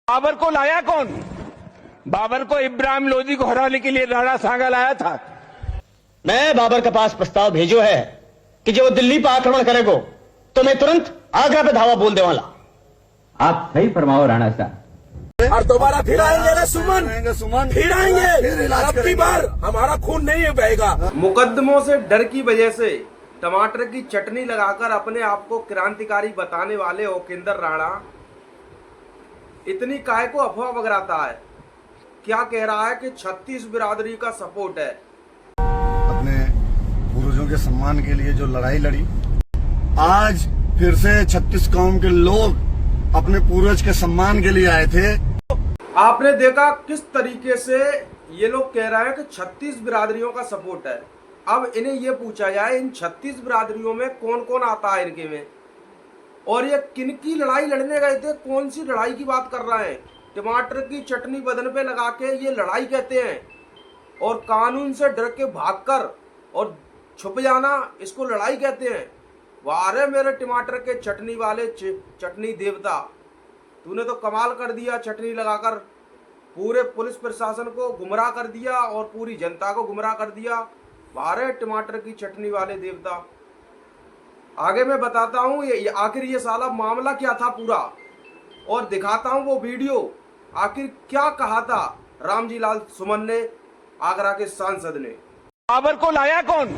बाबर को लाया कौन? बाबर को इब्राहिम लोदी को हराने के लिए राणा सांगा लाया था। मैं बाबर के पास प्रस्ताव भेजो है कि जो दिल्ली पर आक्रमण करेगो तो मैं तुरंत आगरा पे धावा बोल दे वाला। आप सही फरमाओ राणा साहब। और दोबारा फिर आएंगे रे सुमन, फिर आएंगे। अब की बार हमारा खून नहीं बहेगा। मुकदमों से डर की वजह से टमाटर की चटनी लगाकर अपने आप को क्रांतिकारी बताने वाले ओकेंद्र राणा इतनी काय को अफवाह बगराता है। क्या कह रहा है कि 36 बिरादरी का सपोर्ट है। अपने पूर्वजों के सम्मान के लिए जो लड़ाई लड़ी, आज फिर से 36 कौम के लोग अपने पूर्वज के सम्मान के लिए आए थे। आपने देखा किस तरीके से ये लोग कह रहे हैं कि 36 बिरादरियों का सपोर्ट है। अब इन्हें ये पूछा जाए इन 36 बिरादरियों में कौन कौन आता है इनके में, और ये किनकी लड़ाई लड़ने गए थे, कौन सी लड़ाई की बात कर रहे हैं। टमाटर की चटनी बदन पे लगा के ये लड़ाई कहते हैं, और कानून से डर के भागकर और छुप जाना इसको लड़ाई कहते हैं। वाह रे मेरे टमाटर के चटनी वाले चटनी देवता, तूने तो कमाल कर दिया। चटनी लगाकर पूरे पुलिस प्रशासन को गुमराह कर दिया और पूरी जनता को गुमराह कर दिया। वाह रे टमाटर की चटनी वाले देवता। आगे मैं बताता हूँ ये आखिर ये साला मामला क्या था पूरा, और दिखाता हूँ वो वीडियो। आखिर क्या कहा था रामजी लाल सुमन ने, आगरा के सांसद ने। बाबर को लाया कौन?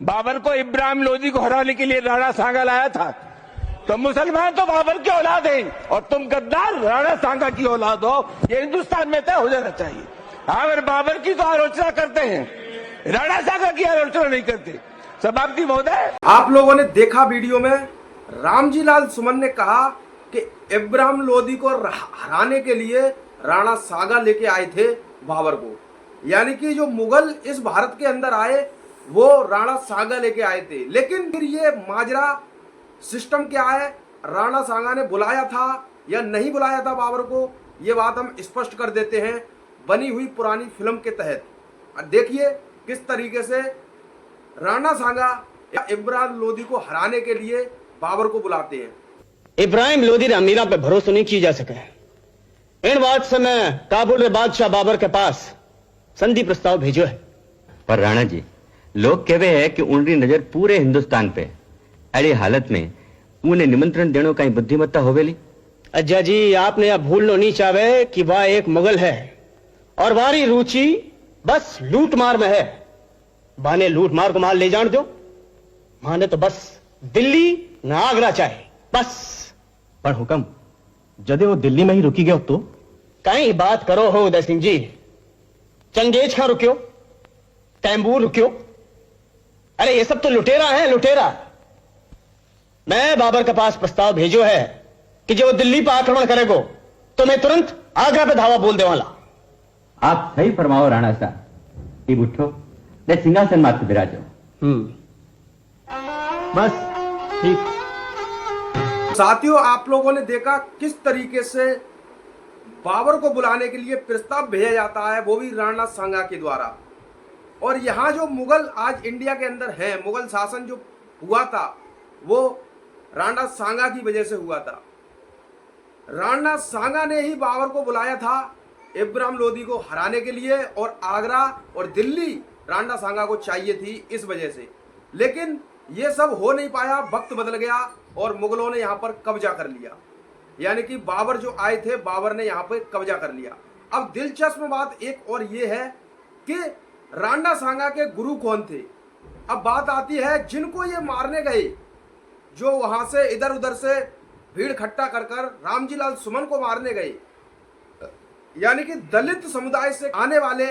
बाबर को इब्राहिम लोदी को हराने के लिए राणा सांगा लाया था। तो मुसलमान तो बाबर की औलाद हैं और तुम गद्दार राणा सांगा की औलाद हो। ये हिंदुस्तान में तय हो जाना चाहिए। अगर बाबर की तो आलोचना करते हैं, राणा सांगा की आलोचना नहीं करते। सभापति महोदय, आप लोगों ने देखा वीडियो में रामजी लाल सुमन ने कहा कि इब्राहिम लोदी को हराने के लिए राणा सांगा लेके आए थे बाबर को। यानी कि जो मुगल इस भारत के अंदर आए वो राणा सांगा लेके आए थे। लेकिन फिर ये माजरा सिस्टम क्या है, राणा सांगा ने बुलाया था या नहीं बुलाया था बाबर को, ये बात हम स्पष्ट कर देते हैं बनी हुई पुरानी फिल्म के तहत। देखिए किस तरीके से राणा सांगा या इब्राहिम लोदी को हराने के लिए बाबर को बुलाते हैं। इब्राहिम लोदी ने अमीरा पे भरोसा नहीं की जा सके। इन बात से मैं काबुल में बादशाह बाबर के पास संधि प्रस्ताव भेजो है। पर राणा जी, लोग कहवे है कि उनकी नजर पूरे हिंदुस्तान पे, अड़ी हालत में उन्हें निमंत्रण देने का बुद्धिमत्ता होवेली। अज्जा जी, आपने यह भूलना नहीं चाहे कि वह एक मुगल है और वारी रुचि बस लूट मार में है। बाने लूट मार को माल ले जान दो, माने तो बस दिल्ली न आगरा चाहे बस। पर हुक्म, जदे वो दिल्ली में ही रुकी गयो तो कहीं बात करो हो उदय सिंह जी। चंगेज खां रुक्यो, तैमूर रुक्यो, अरे ये सब तो लुटेरा है, लुटेरा। मैं बाबर के पास प्रस्ताव भेजो है कि जो दिल्ली पर आक्रमण करेगो तो मैं तुरंत आगरा पे धावा बोल दे वाला। आप सही फरमाओ राणा साहब। ये उठो, ले सिंहासन माथे बिराजो। बस ठीक। साथियों, आप लोगों ने देखा किस तरीके से बाबर को बुलाने के लिए प्रस्ताव भेजा जाता है, वो भी राणा सांगा के द्वारा। और यहाँ जो मुगल आज इंडिया के अंदर है, मुगल शासन जो हुआ था वो राणा सांगा की वजह से हुआ था। राणा सांगा ने ही बाबर को बुलाया था इब्राहिम लोदी को हराने के लिए, और आगरा और दिल्ली राणा सांगा को चाहिए थी इस वजह से। लेकिन ये सब हो नहीं पाया, वक्त बदल गया और मुगलों ने यहाँ पर कब्जा कर लिया। यानी कि बाबर जो आए थे, बाबर ने यहाँ पर कब्जा कर लिया। अब दिलचस्प बात एक और ये है कि राणा सांगा के गुरु कौन थे। अब बात आती है जिनको ये मारने गए, जो वहां से इधर उधर से भीड़ इकट्ठा कर रामजी लाल सुमन को मारने गए, यानी कि दलित समुदाय से आने वाले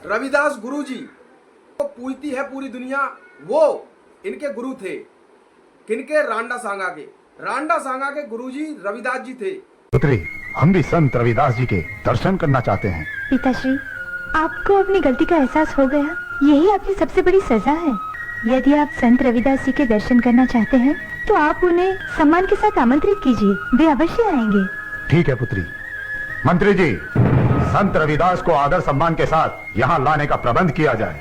रविदास गुरुजी को पूजती है पूरी दुनिया, वो इनके गुरु थे। किनके? राणा सांगा के। राणा सांगा के गुरुजी रविदास जी थे। पुत्री, हम भी संत रविदास जी के दर्शन करना चाहते हैं। पिताश्री, आपको अपनी गलती का एहसास हो गया, यही आपकी सबसे बड़ी सजा है। यदि आप संत रविदास जी के दर्शन करना चाहते हैं तो आप उन्हें सम्मान के साथ आमंत्रित कीजिए, वे अवश्य आएंगे। ठीक है पुत्री। मंत्री जी, संत रविदास को आदर सम्मान के साथ यहाँ लाने का प्रबंध किया जाए।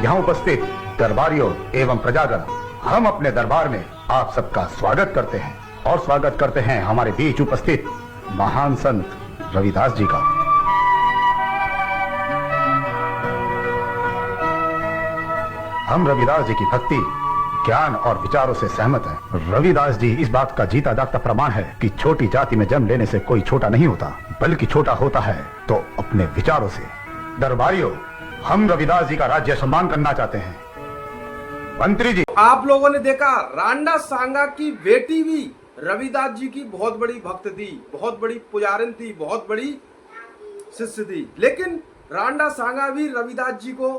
यहाँ उपस्थित दरबारियों एवं प्रजागण, हम अपने दरबार में आप सबका स्वागत करते हैं और स्वागत करते हैं हमारे बीच उपस्थित महान संत रविदास जी का। हम रविदास जी की भक्ति, ज्ञान और विचारों से सहमत हैं। रविदास जी इस बात का जीता जागता प्रमाण है कि छोटी जाति में जन्म लेने से कोई छोटा नहीं होता, बल्कि छोटा होता है तो अपने विचारों से। दरबारियों, हम रविदास जी का राज्य सम्मान करना चाहते हैं। मंत्री जी, आप लोगों ने देखा रांडा सांगा की बेटी भी रविदास जी की बहुत बड़ी भक्त थी, बहुत बड़ी पुजारिन थी, बहुत बड़ी शिष्य थी। लेकिन रांडा सांगा भी रविदास जी को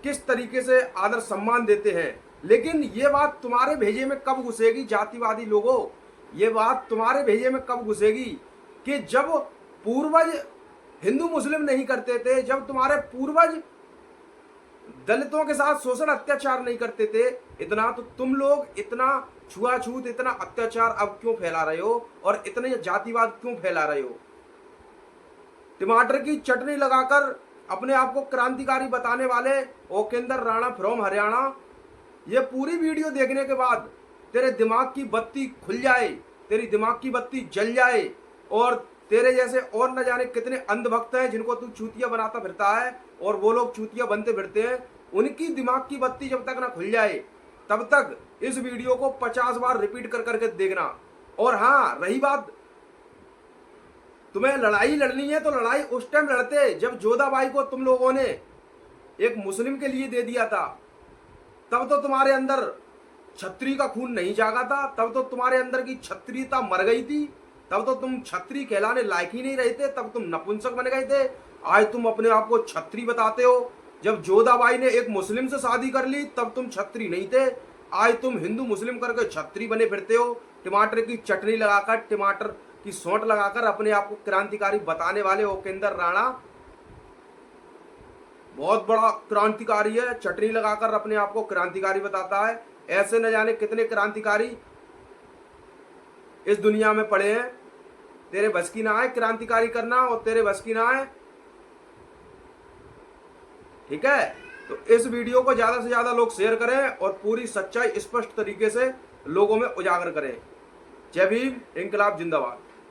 किस तरीके से आदर सम्मान देते हैं। लेकिन ये बात तुम्हारे भेजे में कब घुसेगी जातिवादी लोगों, ये बात तुम्हारे भेजे में कब घुसेगी कि जब पूर्वज हिंदू मुस्लिम नहीं करते थे, जब तुम्हारे पूर्वज दलितों के साथ शोषण अत्याचार नहीं करते थे, इतना तो तुम लोग इतना छुआछूत, इतना अत्याचार अब क्यों फैला रहे हो और इतने जातिवाद क्यों फैला रहे हो। टमाटर की चटनी लगाकर अपने आप को क्रांतिकारी बताने वाले ओकेंद्र राणा फ्रॉम हरियाणा, ये पूरी वीडियो देखने के बाद तेरे दिमाग की बत्ती खुल जाए, तेरी दिमाग की बत्ती जल जाए और तेरे जैसे और न जाने कितने अंधभक्त हैं जिनको तू चूतिया बनाता फिरता है और वो लोग चूतिया बनते फिरते हैं, उनकी दिमाग की बत्ती जब तक ना खुल जाए तब तक इस वीडियो को 50 बार रिपीट कर करके देखना। और हाँ, रही बात तुम्हें लड़ाई लड़नी है तो लड़ाई उस टाइम लड़ते जब जोधाबाई को तुम लोगों ने एक मुस्लिम के लिए दे दिया था, तब तो तुम्हारे अंदर छत्री का खून नहीं जागा था, तब तो तुम्हारे अंदर की क्षत्रियता मर गई थी, तब तो तुम छत्री कहलाने लायक ही नहीं रहे थे, तब तुम नपुंसक बन गए थे। आज तुम अपने आप को छत्री बताते हो। जब जोधाबाई ने एक मुस्लिम से शादी कर ली तब तुम छत्री नहीं थे, आज तुम हिंदू मुस्लिम करके छत्री बने फिरते हो। टमाटर की चटनी लगाकर, टमाटर की सौंठ लगाकर अपने आप को क्रांतिकारी बताने वाले ओकेंद्र राणा बहुत बड़ा क्रांतिकारी है, चटनी लगाकर अपने आप को क्रांतिकारी बताता है। ऐसे न जाने कितने क्रांतिकारी इस दुनिया में पड़े हैं। तेरे बस की ना आए क्रांतिकारी करना और तेरे बस की ना आए, ठीक है। तो इस वीडियो को ज्यादा से ज्यादा लोग शेयर करें और पूरी सच्चाई स्पष्ट तरीके से लोगों में उजागर करें। जय भीम, इंकलाब जिंदाबाद।